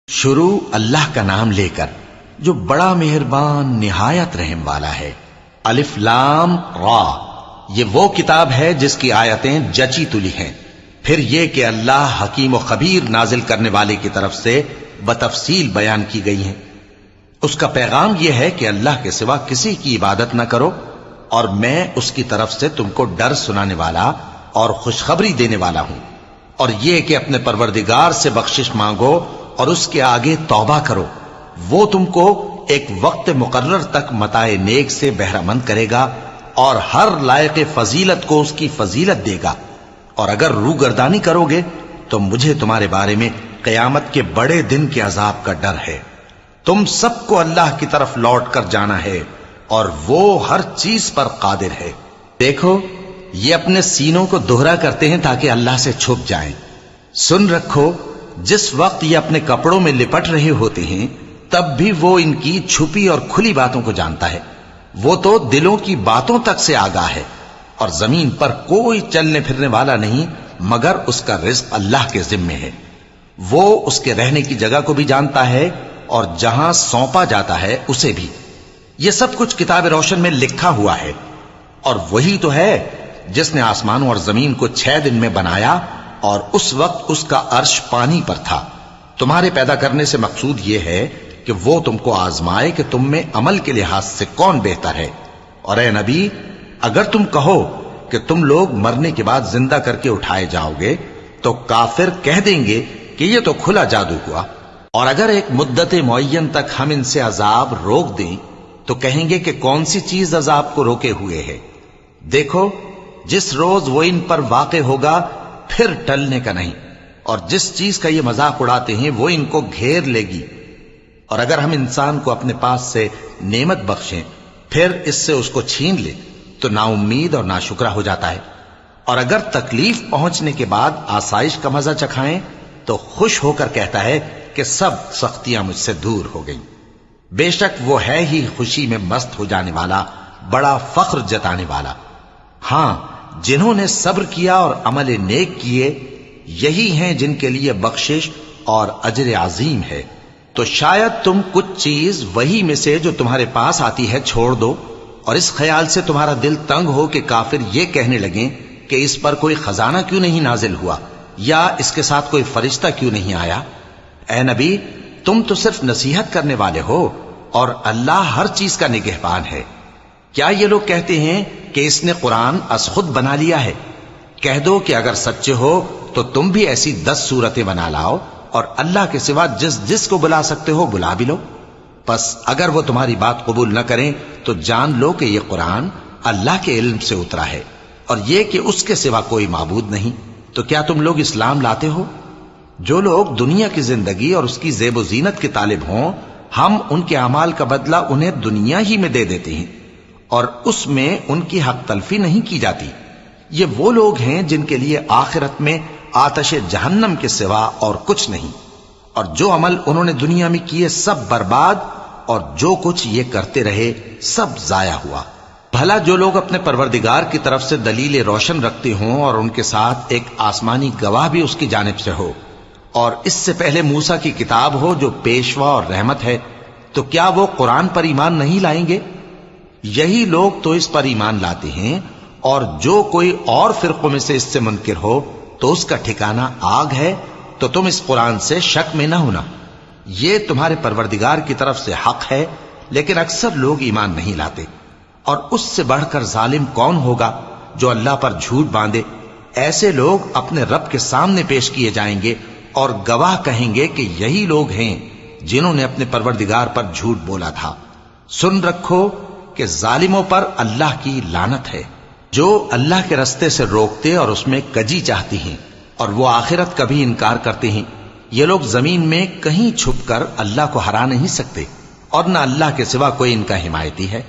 شروع اللہ کا نام لے کر جو بڑا مہربان نہایت رحم والا ہے۔ الف لام را، یہ وہ کتاب ہے جس کی آیتیں جچی تلی ہیں۔ پھر یہ کہ اللہ حکیم و خبیر نازل کرنے والے کی طرف سے بتفصیل بیان کی گئی ہیں۔ اس کا پیغام یہ ہے کہ اللہ کے سوا کسی کی عبادت نہ کرو، اور میں اس کی طرف سے تم کو ڈر سنانے والا اور خوشخبری دینے والا ہوں، اور یہ کہ اپنے پروردگار سے بخشش مانگو اور اس کے آگے توبہ کرو، وہ تم کو ایک وقت مقرر تک متاع نیک سے بہرہ مند کرے گا اور ہر لائق فضیلت کو اس کی فضیلت دے گا، اور اگر روگردانی کرو گے تو مجھے تمہارے بارے میں قیامت کے بڑے دن کے عذاب کا ڈر ہے۔ تم سب کو اللہ کی طرف لوٹ کر جانا ہے اور وہ ہر چیز پر قادر ہے۔ دیکھو یہ اپنے سینوں کو دوہرا کرتے ہیں تاکہ اللہ سے چھپ جائیں۔ سن رکھو جس وقت یہ اپنے کپڑوں میں لپٹ رہے ہوتے ہیں تب بھی وہ ان کی چھپی اور کھلی باتوں کو جانتا ہے۔ وہ تو دلوں کی باتوں تک سے آگاہ ہے، اور زمین پر کوئی چلنے پھرنے والا نہیں مگر اس کا رزق اللہ کے ذمے ہے۔ وہ اس کے رہنے کی جگہ کو بھی جانتا ہے اور جہاں سونپا جاتا ہے اسے بھی۔ یہ سب کچھ کتاب روشن میں لکھا ہوا ہے، اور وہی تو ہے جس نے آسمانوں اور زمین کو 6 دن میں بنایا، اور اس وقت اس کا عرش پانی پر تھا۔ تمہارے پیدا کرنے سے مقصود یہ ہے کہ وہ تم کو آزمائے کہ تم میں عمل کے لحاظ سے کون بہتر ہے۔ اور اے نبی، اگر تم کہو کہ تم لوگ مرنے کے بعد زندہ کر کے اٹھائے جاؤ گے تو کافر کہہ دیں گے کہ یہ تو کھلا جادو ہوا، اور اگر ایک مدت معین تک ہم ان سے عذاب روک دیں تو کہیں گے کہ کون سی چیز عذاب کو روکے ہوئے ہے۔ دیکھو جس روز وہ ان پر واقع ہوگا پھر ٹلنے کا نہیں، اور جس چیز کا یہ مذاق اڑاتے ہیں وہ ان کو گھیر لے گی۔ اور اگر ہم انسان کو اپنے پاس سے نعمت بخشیں پھر اس سے اس کو چھین لے تو نا امید اور ناشکرا ہو جاتا ہے، اور اگر تکلیف پہنچنے کے بعد آسائش کا مزہ چکھائیں تو خوش ہو کر کہتا ہے کہ سب سختیاں مجھ سے دور ہو گئیں۔ بے شک وہ ہے ہی خوشی میں مست ہو جانے والا، بڑا فخر جتانے والا۔ ہاں جنہوں نے صبر کیا اور عمل نیک کیے یہی ہیں جن کے لیے بخشش اور اجر عظیم ہے۔ تو شاید تم کچھ چیز وہی میں سے جو تمہارے پاس آتی ہے چھوڑ دو، اور اس خیال سے تمہارا دل تنگ ہو کہ کافر یہ کہنے لگیں کہ اس پر کوئی خزانہ کیوں نہیں نازل ہوا، یا اس کے ساتھ کوئی فرشتہ کیوں نہیں آیا۔ اے نبی، تم تو صرف نصیحت کرنے والے ہو، اور اللہ ہر چیز کا نگہبان ہے۔ کیا یہ لوگ کہتے ہیں کہ اس نے قرآن از خود بنا لیا ہے؟ کہہ دو کہ اگر سچے ہو تو تم بھی ایسی 10 صورتیں بنا لاؤ، اور اللہ کے سوا جس جس کو بلا سکتے ہو بلا بھی لو۔ پس اگر وہ تمہاری بات قبول نہ کریں تو جان لو کہ یہ قرآن اللہ کے علم سے اترا ہے، اور یہ کہ اس کے سوا کوئی معبود نہیں۔ تو کیا تم لوگ اسلام لاتے ہو؟ جو لوگ دنیا کی زندگی اور اس کی زیب و زینت کے طالب ہوں، ہم ان کے اعمال کا بدلہ انہیں دنیا ہی میں دے دیتے ہیں، اور اس میں ان کی حق تلفی نہیں کی جاتی۔ یہ وہ لوگ ہیں جن کے لیے آخرت میں آتش جہنم کے سوا اور کچھ نہیں، اور جو عمل انہوں نے دنیا میں کیے سب برباد، اور جو کچھ یہ کرتے رہے سب ضائع ہوا۔ بھلا جو لوگ اپنے پروردگار کی طرف سے دلیل روشن رکھتے ہوں اور ان کے ساتھ ایک آسمانی گواہ بھی اس کی جانب سے ہو، اور اس سے پہلے موسیٰ کی کتاب ہو جو پیشوا اور رحمت ہے، تو کیا وہ قرآن پر ایمان نہیں لائیں گے؟ یہی لوگ تو اس پر ایمان لاتے ہیں، اور جو کوئی اور فرقوں میں سے اس سے منکر ہو تو اس کا ٹھکانہ آگ ہے۔ تو تم اس قرآن سے شک میں نہ ہونا، یہ تمہارے پروردگار کی طرف سے حق ہے، لیکن اکثر لوگ ایمان نہیں لاتے۔ اور اس سے بڑھ کر ظالم کون ہوگا جو اللہ پر جھوٹ باندھے؟ ایسے لوگ اپنے رب کے سامنے پیش کیے جائیں گے اور گواہ کہیں گے کہ یہی لوگ ہیں جنہوں نے اپنے پروردگار پر جھوٹ بولا تھا۔ سن رکھو کہ ظالموں پر اللہ کی لعنت ہے، جو اللہ کے رستے سے روکتے اور اس میں کجی چاہتی ہیں، اور وہ آخرت کا بھی انکار کرتے ہیں۔ یہ لوگ زمین میں کہیں چھپ کر اللہ کو ہرا نہیں سکتے، اور نہ اللہ کے سوا کوئی ان کا حمایتی ہے۔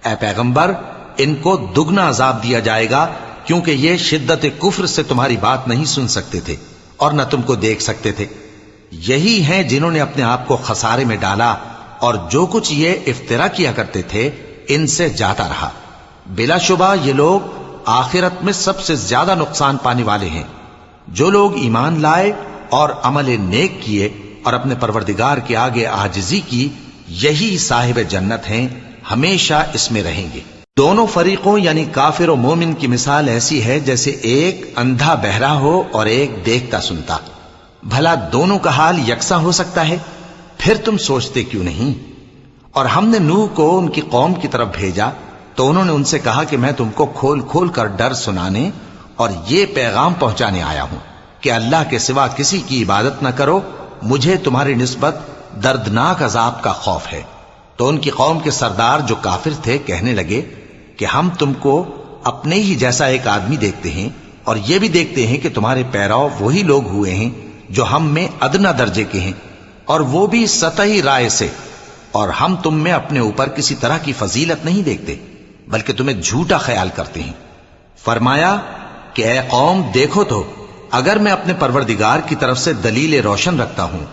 اے پیغمبر، ان کو دگنا عذاب دیا جائے گا، کیونکہ یہ شدت کفر سے تمہاری بات نہیں سن سکتے تھے اور نہ تم کو دیکھ سکتے تھے۔ یہی ہیں جنہوں نے اپنے آپ کو خسارے میں ڈالا، اور جو کچھ یہ افترا کیا کرتے تھے ان سے جاتا رہا۔ بلا شبہ یہ لوگ آخرت میں سب سے زیادہ نقصان پانے والے ہیں۔ جو لوگ ایمان لائے اور عمل نیک کیے اور اپنے پروردگار کے آگے عاجزی کی، یہی صاحب جنت ہیں، ہمیشہ اس میں رہیں گے۔ دونوں فریقوں یعنی کافر و مومن کی مثال ایسی ہے جیسے ایک اندھا بہرا ہو اور ایک دیکھتا سنتا۔ بھلا دونوں کا حال یکساں ہو سکتا ہے؟ پھر تم سوچتے کیوں نہیں؟ اور ہم نے نوح کو ان کی قوم کی طرف بھیجا تو انہوں نے ان سے کہا کہ میں تم کو کھول کھول کر ڈر سنانے اور یہ پیغام پہنچانے آیا ہوں کہ اللہ کے سوا کسی کی عبادت نہ کرو، مجھے تمہاری نسبت دردناک عذاب کا خوف ہے۔ تو ان کی قوم کے سردار جو کافر تھے کہنے لگے کہ ہم تم کو اپنے ہی جیسا ایک آدمی دیکھتے ہیں اور یہ بھی دیکھتے ہیں کہ تمہارے پیرو وہی لوگ ہوئے ہیں جو ہم میں ادنا درجے کے ہیں، اور وہ بھی سطحی رائے سے، اور ہم تم میں اپنے اوپر کسی طرح کی فضیلت نہیں دیکھتے بلکہ تمہیں جھوٹا خیال کرتے ہیں۔ فرمایا کہ اے قوم دیکھو تو، اگر میں اپنے پروردگار کی طرف سے دلیل روشن رکھتا ہوں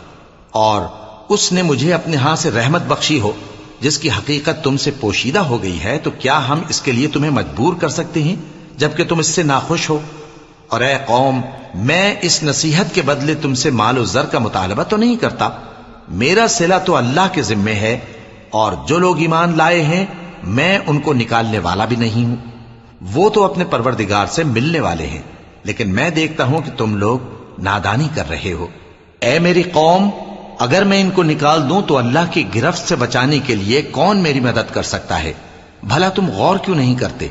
اور اس نے مجھے اپنے ہاں سے رحمت بخشی ہو جس کی حقیقت تم سے پوشیدہ ہو گئی ہے، تو کیا ہم اس کے لیے تمہیں مجبور کر سکتے ہیں جبکہ تم اس سے ناخوش ہو؟ اور اے قوم، میں اس نصیحت کے بدلے تم سے مال و زر کا مطالبہ تو نہیں کرتا، میرا صلہ تو اللہ کے ذمے ہے، اور جو لوگ ایمان لائے ہیں میں ان کو نکالنے والا بھی نہیں ہوں، وہ تو اپنے پروردگار سے ملنے والے ہیں، لیکن میں دیکھتا ہوں کہ تم لوگ نادانی کر رہے ہو۔ اے میری قوم، اگر میں ان کو نکال دوں تو اللہ کی گرفت سے بچانے کے لیے کون میری مدد کر سکتا ہے؟ بھلا تم غور کیوں نہیں کرتے؟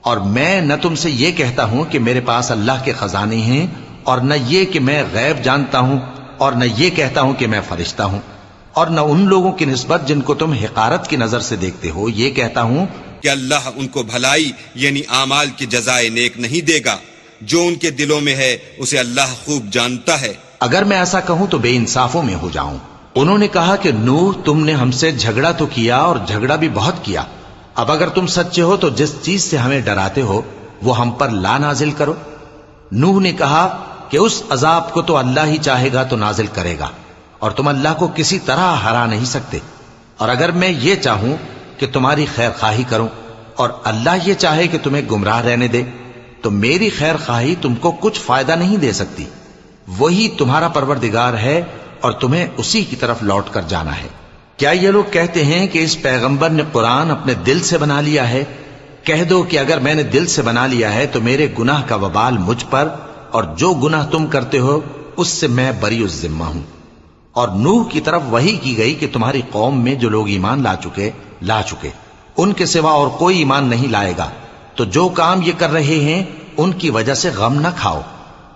اور میں نہ تم سے یہ کہتا ہوں کہ میرے پاس اللہ کے خزانے ہیں، اور نہ یہ کہ میں غیب جانتا ہوں، اور نہ یہ کہتا ہوں کہ میں فرشتہ ہوں، اور نہ ان لوگوں کی نسبت جن کو تم حقارت کی نظر سے دیکھتے ہو یہ کہتا ہوں کہ اللہ ان کو بھلائی یعنی اعمال کی جزائے نیک نہیں دے گا، جو ان کے دلوں میں ہے اسے اللہ خوب جانتا ہے۔ اگر میں ایسا کہوں تو بے انصافوں میں ہو جاؤں۔ انہوں نے کہا کہ نوح، تم نے ہم سے جھگڑا تو کیا اور جھگڑا بھی بہت کیا، اب اگر تم سچے ہو تو جس چیز سے ہمیں ڈراتے ہو وہ ہم پر لا نازل کرو۔ نوح نے کہا کہ اس عذاب کو تو اللہ ہی چاہے گا تو نازل کرے گا، اور تم اللہ کو کسی طرح ہرا نہیں سکتے، اور اگر میں یہ چاہوں کہ تمہاری خیر خواہی کروں اور اللہ یہ چاہے کہ تمہیں گمراہ رہنے دے تو میری خیر خواہی تم کو کچھ فائدہ نہیں دے سکتی۔ وہی تمہارا پروردگار ہے اور تمہیں اسی کی طرف لوٹ کر جانا ہے۔ کیا یہ لوگ کہتے ہیں کہ اس پیغمبر نے قرآن اپنے دل سے بنا لیا ہے؟ کہہ دو کہ اگر میں نے دل سے بنا لیا ہے تو میرے گناہ کا وبال مجھ پر، اور جو گناہ تم کرتے ہو اس سے میں بری الذمہ ہوں۔ اور نوح کی طرف وحی کی گئی کہ تمہاری قوم میں جو لوگ ایمان لا چکے ان کے سوا اور کوئی ایمان نہیں لائے گا، تو جو کام یہ کر رہے ہیں ان کی وجہ سے غم نہ کھاؤ،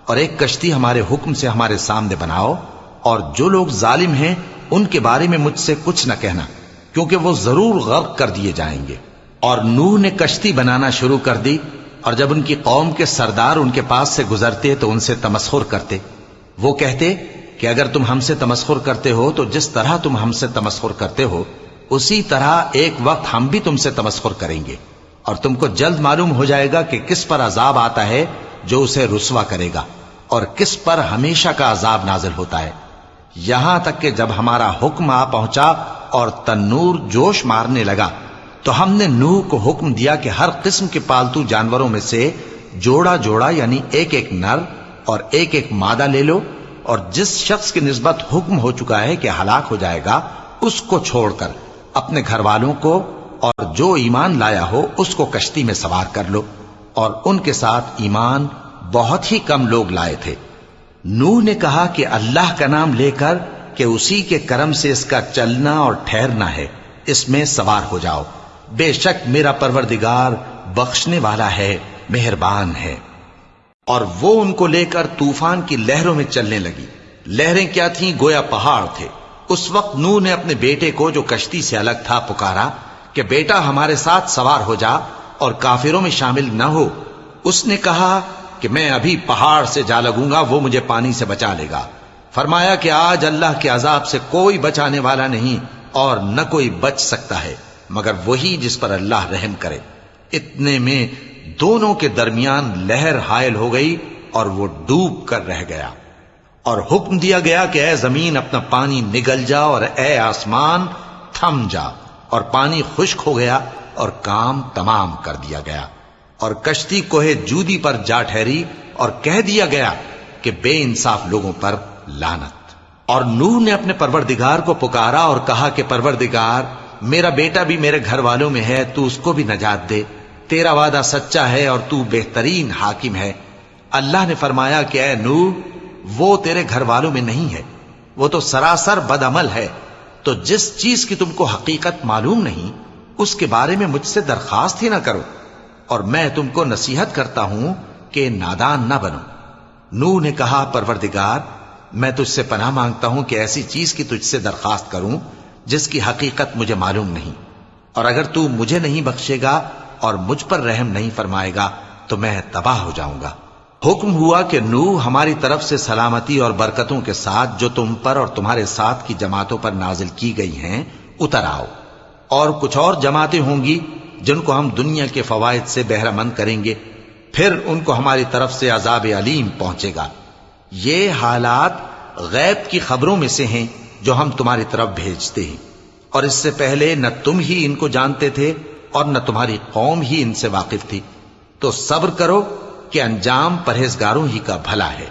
اور ایک کشتی ہمارے حکم سے ہمارے سامنے بناؤ، اور جو لوگ ظالم ہیں ان کے بارے میں مجھ سے کچھ نہ کہنا، کیونکہ وہ ضرور غرق کر دیے جائیں گے۔ اور نوح نے کشتی بنانا شروع کر دی، اور جب ان کی قوم کے سردار ان کے پاس سے گزرتے تو ان سے تمسخر کرتے۔ وہ کہتے کہ اگر تم ہم سے تمسخر کرتے ہو تو جس طرح تم ہم سے تمسخر کرتے ہو اسی طرح ایک وقت ہم بھی تم سے تمسخر کریں گے، اور تم کو جلد معلوم ہو جائے گا کہ کس پر عذاب آتا ہے جو اسے رسوا کرے گا، اور کس پر ہمیشہ کا عذاب نازل ہوتا ہے۔ یہاں تک کہ جب ہمارا حکم آ پہنچا اور تنور جوش مارنے لگا تو ہم نے نوح کو حکم دیا کہ ہر قسم کے پالتو جانوروں میں سے جوڑا جوڑا یعنی ایک ایک نر اور ایک ایک مادہ لے لو، اور جس شخص کی نسبت حکم ہو چکا ہے کہ ہلاک ہو جائے گا اس کو چھوڑ کر اپنے گھر والوں کو اور جو ایمان لایا ہو اس کو کشتی میں سوار کر لو۔ اور ان کے ساتھ ایمان بہت ہی کم لوگ لائے تھے۔ نوح نے کہا کہ اللہ کا نام لے کر کہ اسی کے کرم سے اس کا چلنا اور ٹھہرنا ہے، اس میں سوار ہو جاؤ، بے شک میرا پروردگار بخشنے والا ہے، مہربان ہے۔ اور وہ ان کو لے کر طوفان کی لہروں میں چلنے لگی۔ لہریں کیا تھیں؟ گویا پہاڑ تھے۔ اس وقت نوح نے اپنے بیٹے کو جو کشتی سے الگ تھا پکارا کہ بیٹا ہمارے ساتھ سوار ہو جا اور کافروں میں شامل نہ ہو۔ اس نے کہا کہ میں ابھی پہاڑ سے جا لگوں گا، وہ مجھے پانی سے بچا لے گا۔ فرمایا کہ آج اللہ کے عذاب سے کوئی بچانے والا نہیں اور نہ کوئی بچ سکتا ہے مگر وہی جس پر اللہ رحم کرے۔ اتنے میں دونوں کے درمیان لہر حائل ہو گئی اور وہ ڈوب کر رہ گیا، اور حکم دیا گیا کہ اے زمین اپنا پانی نگل جا، اور اے آسمان تھم جا، اور پانی خشک ہو گیا اور کام تمام کر دیا گیا، اور کشتی کوہ جودی پر جا ٹھہری، اور کہہ دیا گیا کہ بے انصاف لوگوں پر لعنت۔ اور نوح نے اپنے پروردگار کو پکارا اور کہا کہ پروردگار، میرا بیٹا بھی میرے گھر والوں میں ہے، تو اس کو بھی نجات دے، تیرا وعدہ سچا ہے اور تو بہترین حاکم ہے۔ اللہ نے فرمایا کہ اے نوح، وہ تیرے گھر والوں میں نہیں ہے، وہ تو سراسر بد عمل ہے، تو جس چیز کی تم کو حقیقت معلوم نہیں اس کے بارے میں مجھ سے درخواست ہی نہ کرو، اور میں تم کو نصیحت کرتا ہوں کہ نادان نہ بنو۔ نوح نے کہا پروردگار، میں تجھ سے پناہ مانگتا ہوں کہ ایسی چیز کی تجھ سے درخواست کروں جس کی حقیقت مجھے معلوم نہیں، اور اگر تو مجھے نہیں بخشے گا اور مجھ پر رحم نہیں فرمائے گا تو میں تباہ ہو جاؤں گا۔ حکم ہوا کہ نوح، ہماری طرف سے سلامتی اور برکتوں کے ساتھ جو تم پر اور تمہارے ساتھ کی جماعتوں پر نازل کی گئی ہیں اتر آؤ، اور کچھ اور جماعتیں ہوں گی جن کو ہم دنیا کے فوائد سے بہرہ مند کریں گے، پھر ان کو ہماری طرف سے عذاب علیم پہنچے گا۔ یہ حالات غیب کی خبروں میں سے ہیں جو ہم تمہاری طرف بھیجتے ہیں، اور اس سے پہلے نہ تم ہی ان کو جانتے تھے اور نہ تمہاری قوم ہی ان سے واقف تھی، تو صبر کرو کہ انجام پرہیزگاروں ہی کا بھلا ہے۔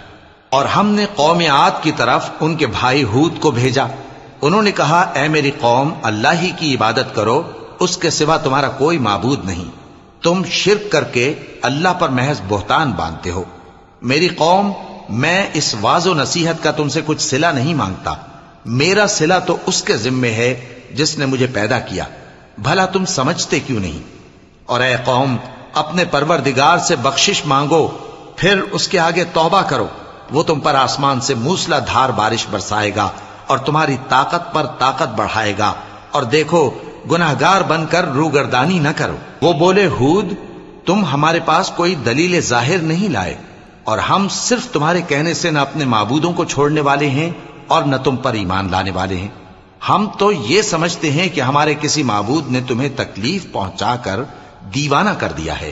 اور ہم نے قوم عاد کی طرف ان کے بھائی ہود کو بھیجا، انہوں نے کہا اے میری قوم، اللہ ہی کی عبادت کرو، اس کے سوا تمہارا کوئی معبود نہیں، تم شرک کر کے اللہ پر محض بہتان باندھتے ہو۔ میری قوم، میں اس واعظ و نصیحت کا تم سے کچھ صلہ نہیں مانگتا، میرا صلہ تو اس کے ذمے ہے جس نے مجھے پیدا کیا، بھلا تم سمجھتے کیوں نہیں؟ اور اے قوم، اپنے پروردگار سے بخشش مانگو، پھر اس کے آگے توبہ کرو، وہ تم پر آسمان سے موسلا دھار بارش برسائے گا اور تمہاری طاقت پر طاقت بڑھائے گا، اور دیکھو گناہگار بن کر روگردانی نہ کرو۔ وہ بولے ہود، تم ہمارے پاس کوئی دلیل ظاہر نہیں لائے، اور ہم صرف تمہارے کہنے سے نہ اپنے معبودوں کو چھوڑنے والے ہیں اور نہ تم پر ایمان لانے والے ہیں، ہم تو یہ سمجھتے ہیں کہ ہمارے کسی معبود نے تمہیں تکلیف پہنچا کر دیوانہ کر دیا ہے۔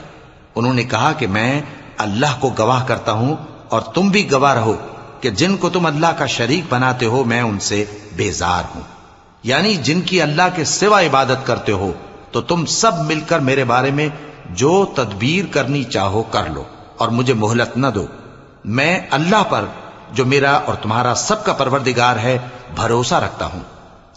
انہوں نے کہا کہ میں اللہ کو گواہ کرتا ہوں اور تم بھی گواہ رہو کہ جن کو تم اللہ کا شریک بناتے ہو میں ان سے بیزار ہوں، یعنی جن کی اللہ کے سوا عبادت کرتے ہو، تو تم سب مل کر میرے بارے میں جو تدبیر کرنی چاہو کر لو اور مجھے مہلت نہ دو۔ میں اللہ پر جو میرا اور تمہارا سب کا پروردگار ہے بھروسہ رکھتا ہوں۔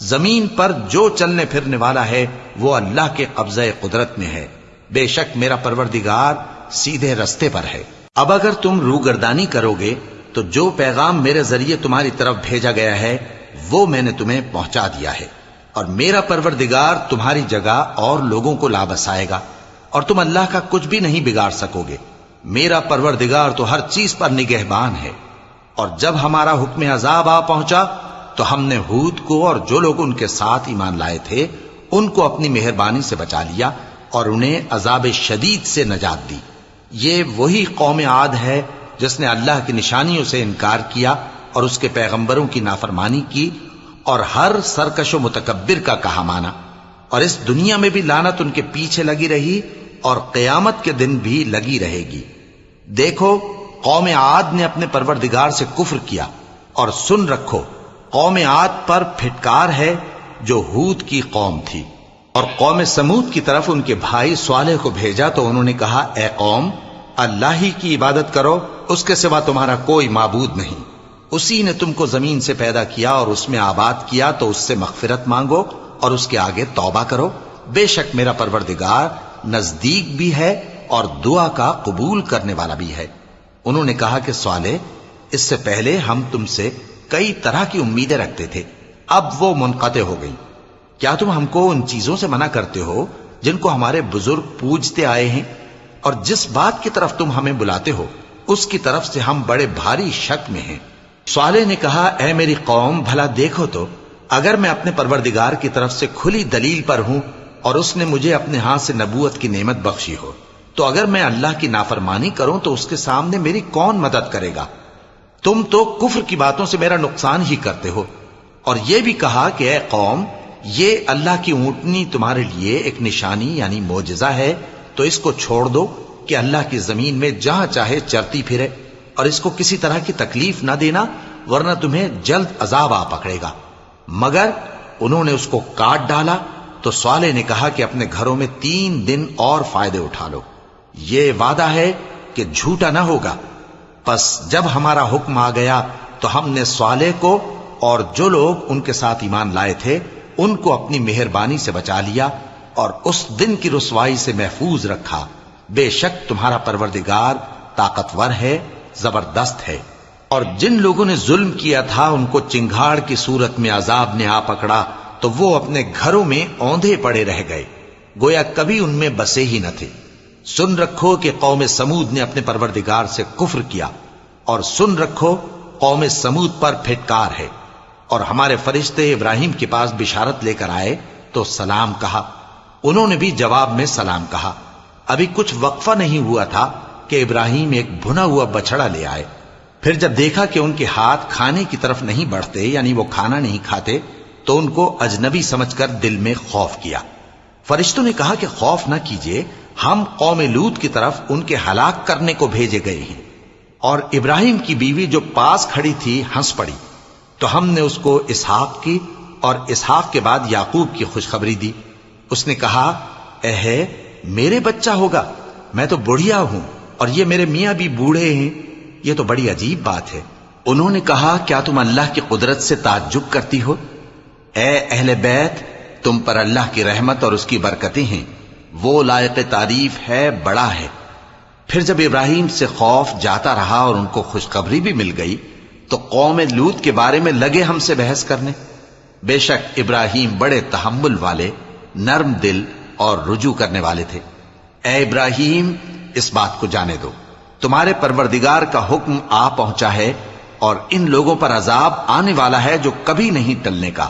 زمین پر جو چلنے پھرنے والا ہے وہ اللہ کے قبضہ قدرت میں ہے، بے شک میرا پروردگار سیدھے رستے پر ہے۔ اب اگر تم روگردانی کرو گے تو جو پیغام میرے ذریعے تمہاری طرف بھیجا گیا ہے وہ میں نے تمہیں پہنچا دیا ہے، اور میرا پروردگار تمہاری جگہ اور لوگوں کو لا بسائے گا، اور تم اللہ کا کچھ بھی نہیں بگاڑ سکو گے۔ میرا پروردگار تو ہر چیز پر نگہبان ہے۔ اور جب ہمارا حکم عذاب آ پہنچا تو ہم نے ہود کو اور جو لوگ ان کے ساتھ ایمان لائے تھے ان کو اپنی مہربانی سے بچا لیا اور انہیں عذاب شدید سے نجات دی۔ یہ وہی قوم عاد ہے جس نے اللہ کی نشانیوں سے انکار کیا اور اس کے پیغمبروں کی نافرمانی کی اور ہر سرکش و متکبر کا کہا مانا، اور اس دنیا میں بھی لعنت ان کے پیچھے لگی رہی اور قیامت کے دن بھی لگی رہے گی۔ دیکھو قوم عاد نے اپنے پروردگار سے کفر کیا، اور سن رکھو قوم عاد پر پھٹکار ہے جو ہود کی قوم تھی۔ اور قوم سمود کی طرف ان کے بھائی صالح کو بھیجا تو انہوں نے کہا اے قوم، اللہ ہی کی عبادت کرو، اس کے سوا تمہارا کوئی معبود نہیں، اسی نے تم کو زمین سے پیدا کیا اور اس میں آباد کیا، تو اس سے مغفرت مانگو اور اس کے آگے توبہ کرو، بے شک میرا پروردگار نزدیک بھی ہے اور دعا کا قبول کرنے والا بھی ہے۔ انہوں نے کہا کہ صالح، اس سے پہلے ہم تم سے کئی طرح کی امیدیں رکھتے تھے، اب وہ منقطع ہو گئی۔ کیا تم ہم کو ان چیزوں سے منع کرتے ہو جن کو ہمارے بزرگ پوجتے آئے ہیں؟ اور جس بات کی طرف تم ہمیں بلاتے ہو اس کی طرف سے ہم بڑے بھاری شک میں ہیں۔ صالح نے کہا اے میری قوم، بھلا دیکھو تو اگر میں اپنے پروردگار کی طرف سے کھلی دلیل پر ہوں اور اس نے مجھے اپنے ہاتھ سے نبوت کی نعمت بخشی ہو، تو اگر میں اللہ کی نافرمانی کروں تو اس کے سامنے میری کون مدد کرے گا؟ تم تو کفر کی باتوں سے میرا نقصان ہی کرتے ہو۔ اور یہ بھی کہا کہ اے قوم، یہ اللہ کی اونٹنی تمہارے لیے ایک نشانی یعنی معجزہ ہے، تو اس کو چھوڑ دو کہ اللہ کی زمین میں جہاں چاہے چرتی پھرے، اور اس کو کسی طرح کی تکلیف نہ دینا ورنہ تمہیں جلد عذاب آ پکڑے گا۔ مگر انہوں نے اس کو کاٹ ڈالا تو صالح نے کہا کہ اپنے گھروں میں 3 دن اور فائدے اٹھا لو، یہ وعدہ ہے کہ جھوٹا نہ ہوگا۔ پس جب ہمارا حکم آ گیا تو ہم نے صالح کو اور جو لوگ ان کے ساتھ ایمان لائے تھے ان کو اپنی مہربانی سے بچا لیا اور اس دن کی رسوائی سے محفوظ رکھا۔ بے شک تمہارا پروردگار طاقتور ہے، زبردست ہے۔ اور جن لوگوں نے ظلم کیا تھا ان کو چنگھاڑ کی صورت میں عذاب نے آ پکڑا تو وہ اپنے گھروں میں اوندھے پڑے رہ گئے، گویا کبھی ان میں بسے ہی نہ تھے۔ سن رکھو کہ قوم سمود نے اپنے پروردگار سے کفر کیا، اور سن رکھو قوم سمود پر پھٹکار ہے۔ اور ہمارے فرشتے ابراہیم کے پاس بشارت لے کر آئے تو سلام کہا، انہوں نے بھی جواب میں سلام کہا۔ ابھی کچھ وقفہ نہیں ہوا تھا کہ ابراہیم ایک بھنا ہوا بچڑا لے آئے۔ پھر جب دیکھا کہ ان کے ہاتھ کھانے کی طرف نہیں بڑھتے، یعنی وہ کھانا نہیں کھاتے، تو ان کو اجنبی سمجھ کر دل میں خوف کیا۔ فرشتوں نے کہا کہ خوف نہ کیجیے، ہم قوم لوط کی طرف ان کے ہلاک کرنے کو بھیجے گئے ہیں۔ اور ابراہیم کی بیوی جو پاس کھڑی تھی ہنس پڑی، تو ہم نے اس کو اسحاق کی اور اسحاق کے بعد یعقوب کی خوشخبری دی۔ اس نے کہا، اے میرے بچہ ہوگا، میں تو بڑھیا ہوں اور یہ میرے میاں بھی بوڑھے ہیں، یہ تو بڑی عجیب بات ہے۔ انہوں نے کہا، کیا تم اللہ کی قدرت سے تعجب کرتی ہو؟ اے اہل بیت، تم پر اللہ کی رحمت اور اس کی برکتیں ہیں، وہ لائق تعریف ہے، بڑا ہے۔ پھر جب ابراہیم سے خوف جاتا رہا اور ان کو خوشخبری بھی مل گئی تو قوم لوط کے بارے میں لگے ہم سے بحث کرنے۔ بے شک ابراہیم بڑے تحمل والے، نرم دل اور رجوع کرنے والے تھے۔ اے ابراہیم، اس بات کو جانے دو، تمہارے پروردگار کا حکم آ پہنچا ہے اور ان لوگوں پر عذاب آنے والا ہے جو کبھی نہیں ٹلنے کا۔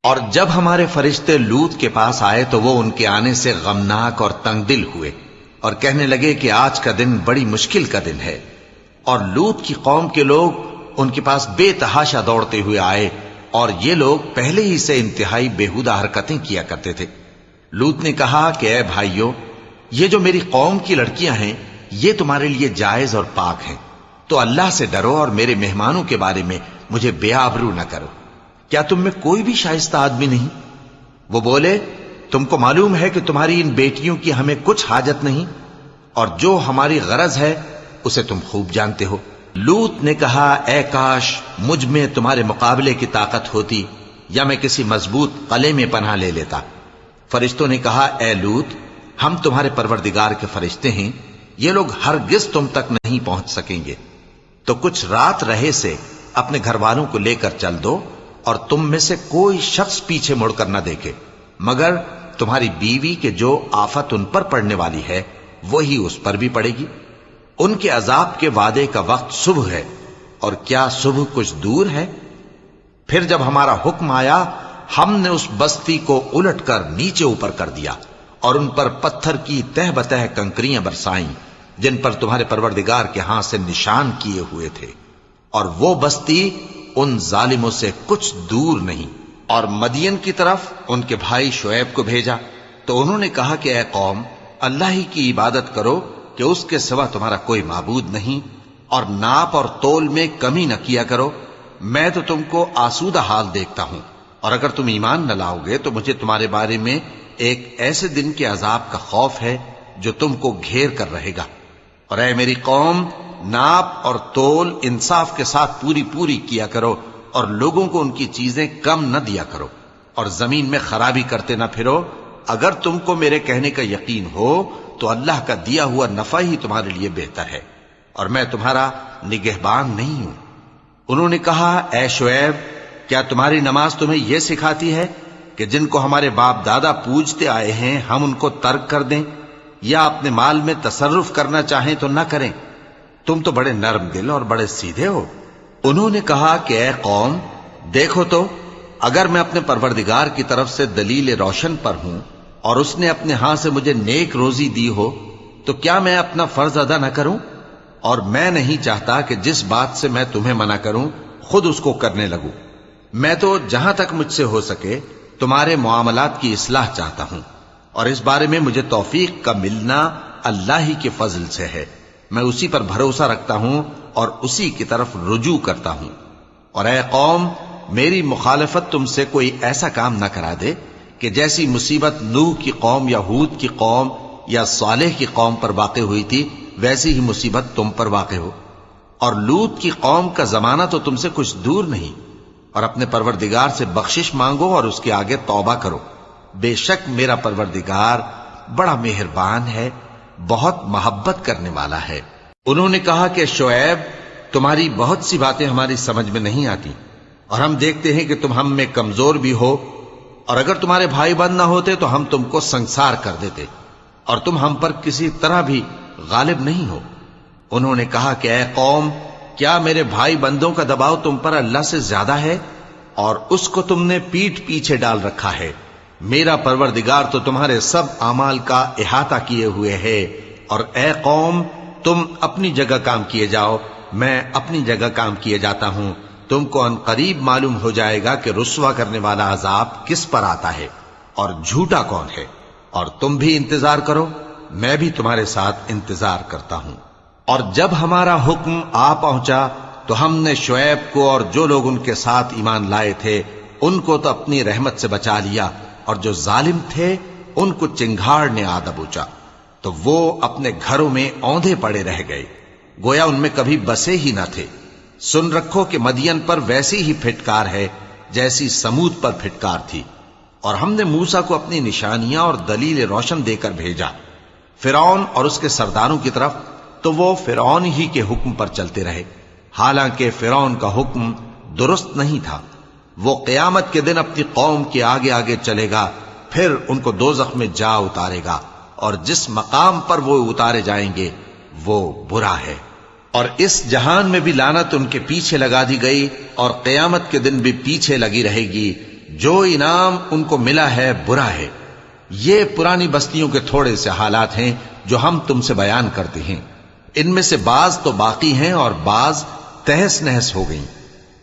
اور جب ہمارے فرشتے لوط کے پاس آئے تو وہ ان کے آنے سے غمناک اور تنگ دل ہوئے اور کہنے لگے کہ آج کا دن بڑی مشکل کا دن ہے۔ اور لوط کی قوم کے لوگ ان کے پاس بے تحاشا دوڑتے ہوئے آئے، اور یہ لوگ پہلے ہی سے انتہائی بےہودہ حرکتیں کیا کرتے تھے۔ لوط نے کہا کہ اے بھائیو، یہ جو میری قوم کی لڑکیاں ہیں یہ تمہارے لیے جائز اور پاک ہیں، تو اللہ سے ڈرو اور میرے مہمانوں کے بارے میں مجھے بے آبرو نہ کرو۔ کیا تم میں کوئی بھی شائستہ آدمی نہیں؟ وہ بولے، تم کو معلوم ہے کہ تمہاری ان بیٹیوں کی ہمیں کچھ حاجت نہیں، اور جو ہماری غرض ہے اسے تم خوب جانتے ہو۔ لوط نے کہا، اے کاش مجھ میں تمہارے مقابلے کی طاقت ہوتی، یا میں کسی مضبوط قلعے میں پناہ لے لیتا۔ فرشتوں نے کہا، اے لوط، ہم تمہارے پروردگار کے فرشتے ہیں، یہ لوگ ہرگز تم تک نہیں پہنچ سکیں گے، تو کچھ رات رہے سے اپنے گھر والوں کو لے کر چل دو، اور تم میں سے کوئی شخص پیچھے مڑ کر نہ دیکھے، مگر تمہاری بیوی کے جو آفت ان پر پڑنے والی ہے وہی اس پر بھی پڑے گی۔ ان کے عذاب کے وعدے کا وقت صبح ہے، اور کیا صبح کچھ دور ہے؟ پھر جب ہمارا حکم آیا ہم نے اس بستی کو الٹ کر نیچے اوپر کر دیا اور ان پر پتھر کی تہ بتہ کنکریاں برسائیں جن پر تمہارے پروردگار کے ہاں سے نشان کیے ہوئے تھے، اور وہ بستی ان ظالموں سے کچھ دور نہیں۔ اور مدین کی طرف ان کے بھائی شعیب کو بھیجا تو انہوں نے کہا کہ اے قوم، اللہ ہی کی عبادت کرو کہ اس کے سوا تمہارا کوئی معبود نہیں، اور ناپ اور تول میں کمی نہ کیا کرو، میں تو تم کو آسودہ حال دیکھتا ہوں، اور اگر تم ایمان نہ لاؤ گے تو مجھے تمہارے بارے میں ایک ایسے دن کے عذاب کا خوف ہے جو تم کو گھیر کر رہے گا۔ اور اے میری قوم، ناپ اور تول انصاف کے ساتھ پوری پوری کیا کرو، اور لوگوں کو ان کی چیزیں کم نہ دیا کرو، اور زمین میں خرابی کرتے نہ پھرو۔ اگر تم کو میرے کہنے کا یقین ہو تو اللہ کا دیا ہوا نفع ہی تمہارے لیے بہتر ہے، اور میں تمہارا نگہبان نہیں ہوں۔ انہوں نے کہا، اے شعیب، کیا تمہاری نماز تمہیں یہ سکھاتی ہے کہ جن کو ہمارے باپ دادا پوجتے آئے ہیں ہم ان کو ترک کر دیں، یا اپنے مال میں تصرف کرنا چاہیں تو نہ کریں؟ تم تو بڑے نرم دل اور بڑے سیدھے ہو۔ انہوں نے کہا کہ اے قوم، دیکھو تو، اگر میں اپنے پروردگار کی طرف سے دلیل روشن پر ہوں اور اس نے اپنے ہاں سے مجھے نیک روزی دی ہو تو کیا میں اپنا فرض ادا نہ کروں؟ اور میں نہیں چاہتا کہ جس بات سے میں تمہیں منع کروں خود اس کو کرنے لگوں۔ میں تو جہاں تک مجھ سے ہو سکے تمہارے معاملات کی اصلاح چاہتا ہوں، اور اس بارے میں مجھے توفیق کا ملنا اللہ ہی کے فضل سے ہے۔ میں اسی پر بھروسہ رکھتا ہوں اور اسی کی طرف رجوع کرتا ہوں۔ اور اے قوم، میری مخالفت تم سے کوئی ایسا کام نہ کرا دے کہ جیسی مصیبت نوح کی قوم یا ہود کی قوم یا صالح کی قوم پر واقع ہوئی تھی ویسی ہی مصیبت تم پر واقع ہو۔ اور لوط کی قوم کا زمانہ تو تم سے کچھ دور نہیں، اور اپنے پروردگار سے بخشش مانگو اور اس کے آگے توبہ کرو، بے شک میرا پروردگار بڑا مہربان ہے، بہت محبت کرنے والا ہے۔ انہوں نے کہا کہ شعیب، تمہاری بہت سی باتیں ہماری سمجھ میں نہیں آتی، اور ہم دیکھتے ہیں کہ تم ہم میں کمزور بھی ہو، اور اگر تمہارے بھائی بند نہ ہوتے تو ہم تم کو سنسار کر دیتے، اور تم ہم پر کسی طرح بھی غالب نہیں ہو۔ انہوں نے کہا کہ اے قوم، کیا میرے بھائی بندوں کا دباؤ تم پر اللہ سے زیادہ ہے، اور اس کو تم نے پیٹھ پیچھے ڈال رکھا ہے؟ میرا پروردگار تو تمہارے سب اعمال کا احاطہ کیے ہوئے ہے، اور اے قوم، تم اپنی جگہ کام کیے جاؤ، میں اپنی جگہ کام کیے جاتا ہوں۔ تم کو ان قریب معلوم ہو جائے گا کہ رسوا کرنے والا عذاب کس پر آتا ہے اور جھوٹا کون ہے، اور تم بھی انتظار کرو، میں بھی تمہارے ساتھ انتظار کرتا ہوں۔ اور جب ہمارا حکم آ پہنچا تو ہم نے شعیب کو اور جو لوگ ان کے ساتھ ایمان لائے تھے ان کو تو اپنی رحمت سے بچا لیا، اور جو ظالم تھے ان کو چنگھاڑ نے آ دبوچا، تو وہ اپنے گھروں میں اوندھے پڑے رہ گئے، گویا ان میں کبھی بسے ہی نہ تھے۔ سن رکھو کہ مدین پر ویسی ہی پھٹکار ہے جیسی سمود پر پھٹکار تھی، اور ہم نے موسیٰ کو اپنی نشانیاں اور دلیل روشن دے کر بھیجا فرعون اور اس کے سرداروں کی طرف، تو وہ فرعون ہی کے حکم پر چلتے رہے، حالانکہ فرعون کا حکم درست نہیں تھا۔ وہ قیامت کے دن اپنی قوم کے آگے آگے چلے گا، پھر ان کو دوزخ میں جا اتارے گا، اور جس مقام پر وہ اتارے جائیں گے وہ برا ہے۔ اور اس جہان میں بھی لعنت ان کے پیچھے لگا دی گئی، اور قیامت کے دن بھی پیچھے لگی رہے گی۔ جو انعام ان کو ملا ہے برا ہے۔ یہ پرانی بستیوں کے تھوڑے سے حالات ہیں جو ہم تم سے بیان کرتے ہیں، ان میں سے بعض تو باقی ہیں اور بعض تہس نہس ہو گئیں۔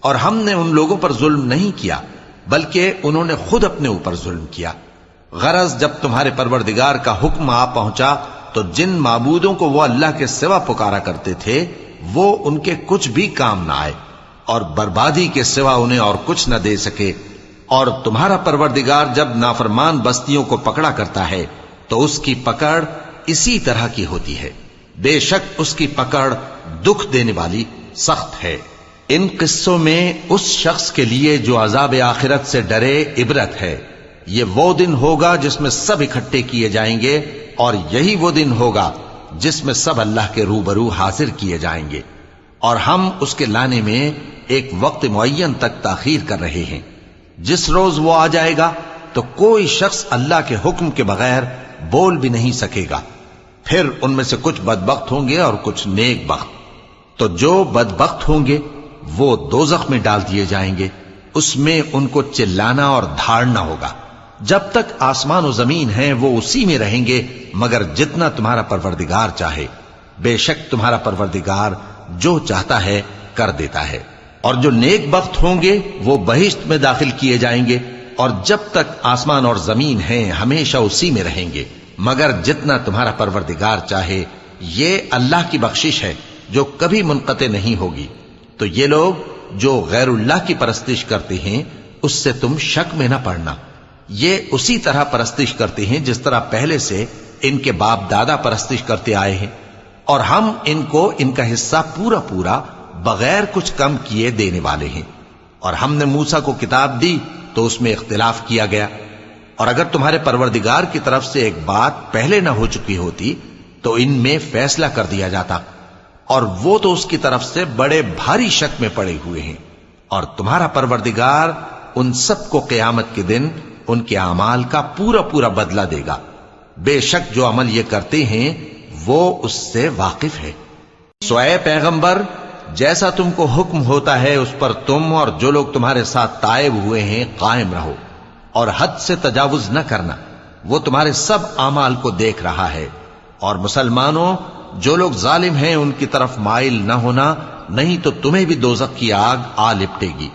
اور ہم نے ان لوگوں پر ظلم نہیں کیا بلکہ انہوں نے خود اپنے اوپر ظلم کیا۔ غرض جب تمہارے پروردگار کا حکم آ پہنچا تو جن معبودوں کو وہ اللہ کے سوا پکارا کرتے تھے وہ ان کے کچھ بھی کام نہ آئے، اور بربادی کے سوا انہیں اور کچھ نہ دے سکے۔ اور تمہارا پروردگار جب نافرمان بستیوں کو پکڑا کرتا ہے تو اس کی پکڑ اسی طرح کی ہوتی ہے، بے شک اس کی پکڑ دکھ دینے والی سخت ہے۔ ان قصوں میں اس شخص کے لیے جو عذاب آخرت سے ڈرے عبرت ہے۔ یہ وہ دن ہوگا جس میں سب اکٹھے کیے جائیں گے، اور یہی وہ دن ہوگا جس میں سب اللہ کے روبرو حاضر کیے جائیں گے، اور ہم اس کے لانے میں ایک وقت معین تک تاخیر کر رہے ہیں۔ جس روز وہ آ جائے گا تو کوئی شخص اللہ کے حکم کے بغیر بول بھی نہیں سکے گا۔ پھر ان میں سے کچھ بدبخت ہوں گے اور کچھ نیک بخت۔ تو جو بدبخت ہوں گے وہ دوزخ میں ڈال دیے جائیں گے، اس میں ان کو چلانا اور دھاڑنا ہوگا۔ جب تک آسمان و زمین ہیں وہ اسی میں رہیں گے مگر جتنا تمہارا پروردگار چاہے، بے شک تمہارا پروردگار جو چاہتا ہے کر دیتا ہے۔ اور جو نیک بخت ہوں گے وہ بہشت میں داخل کیے جائیں گے، اور جب تک آسمان اور زمین ہیں ہمیشہ اسی میں رہیں گے مگر جتنا تمہارا پروردگار چاہے۔ یہ اللہ کی بخشش ہے جو کبھی منقطع نہیں ہوگی۔ تو یہ لوگ جو غیر اللہ کی پرستش کرتے ہیں اس سے تم شک میں نہ پڑنا، یہ اسی طرح پرستش کرتے ہیں جس طرح پہلے سے ان کے باپ دادا پرستش کرتے آئے ہیں، اور ہم ان کو ان کا حصہ پورا پورا بغیر کچھ کم کیے دینے والے ہیں۔ اور ہم نے موسیٰ کو کتاب دی تو اس میں اختلاف کیا گیا، اور اگر تمہارے پروردگار کی طرف سے ایک بات پہلے نہ ہو چکی ہوتی تو ان میں فیصلہ کر دیا جاتا، اور وہ تو اس کی طرف سے بڑے بھاری شک میں پڑے ہوئے ہیں۔ اور تمہارا پروردگار ان سب کو قیامت کے دن ان کے اعمال کا پورا پورا بدلہ دے گا، بے شک جو عمل یہ کرتے ہیں وہ اس سے واقف ہے۔ سو اے پیغمبر، جیسا تم کو حکم ہوتا ہے اس پر تم اور جو لوگ تمہارے ساتھ تائب ہوئے ہیں قائم رہو، اور حد سے تجاوز نہ کرنا، وہ تمہارے سب اعمال کو دیکھ رہا ہے۔ اور مسلمانوں، جو لوگ ظالم ہیں ان کی طرف مائل نہ ہونا، نہیں تو تمہیں بھی دوزخ کی آگ آ لپٹے گی،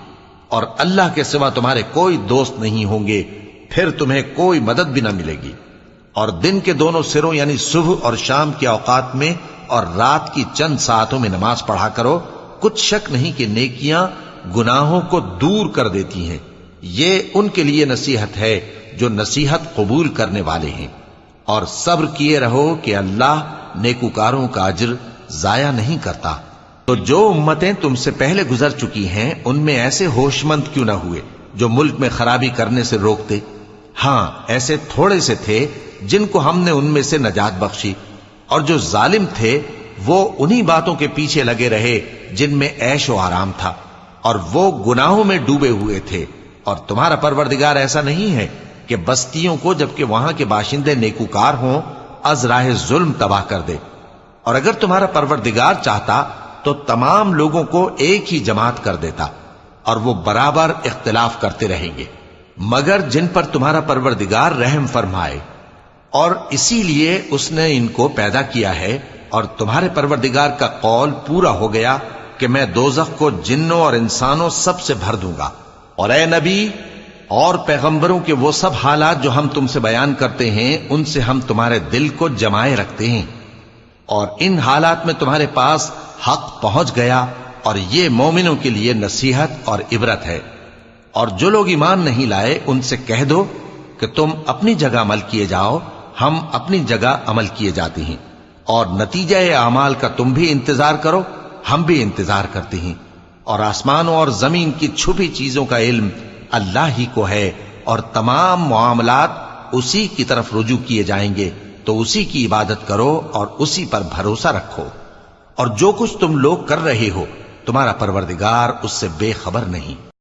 اور اللہ کے سوا تمہارے کوئی دوست نہیں ہوں گے، پھر تمہیں کوئی مدد بھی نہ ملے گی۔ اور دن کے دونوں سروں یعنی صبح اور شام کے اوقات میں اور رات کی چند ساعتوں میں نماز پڑھا کرو، کچھ شک نہیں کہ نیکیاں گناہوں کو دور کر دیتی ہیں۔ یہ ان کے لیے نصیحت ہے جو نصیحت قبول کرنے والے ہیں۔ اور صبر کیے رہو کہ اللہ نیکوکاروں کا اجر ضائع نہیں کرتا۔ تو جو امتیں تم سے پہلے گزر چکی ہیں ان میں ایسے ہوش مند کیوں نہ ہوئے جو ملک میں خرابی کرنے سے روکتے؟ ہاں ایسے تھوڑے سے تھے جن کو ہم نے ان میں سے نجات بخشی، اور جو ظالم تھے وہ انہی باتوں کے پیچھے لگے رہے جن میں عیش و آرام تھا، اور وہ گناہوں میں ڈوبے ہوئے تھے۔ اور تمہارا پروردگار ایسا نہیں ہے کہ بستیوں کو جبکہ وہاں کے باشندے نیکوکار ہوں از راہ ظلم تباہ کر دے۔ اور اگر تمہارا پروردگار چاہتا تو تمام لوگوں کو ایک ہی جماعت کر دیتا، اور وہ برابر اختلاف کرتے رہیں گے، مگر جن پر تمہارا پروردگار رحم فرمائے، اور اسی لیے اس نے ان کو پیدا کیا ہے۔ اور تمہارے پروردگار کا قول پورا ہو گیا کہ میں دوزخ کو جنوں اور انسانوں سب سے بھر دوں گا۔ اور اے نبی اور پیغمبروں کے وہ سب حالات جو ہم تم سے بیان کرتے ہیں ان سے ہم تمہارے دل کو جمائے رکھتے ہیں، اور ان حالات میں تمہارے پاس حق پہنچ گیا، اور یہ مومنوں کے لیے نصیحت اور عبرت ہے۔ اور جو لوگ ایمان نہیں لائے ان سے کہہ دو کہ تم اپنی جگہ عمل کیے جاؤ، ہم اپنی جگہ عمل کیے جاتے ہیں، اور نتیجہ اعمال کا تم بھی انتظار کرو، ہم بھی انتظار کرتے ہیں۔ اور آسمانوں اور زمین کی چھپی چیزوں کا علم اللہ ہی کو ہے، اور تمام معاملات اسی کی طرف رجوع کیے جائیں گے، تو اسی کی عبادت کرو اور اسی پر بھروسہ رکھو۔ اور جو کچھ تم لوگ کر رہے ہو تمہارا پروردگار اس سے بے خبر نہیں۔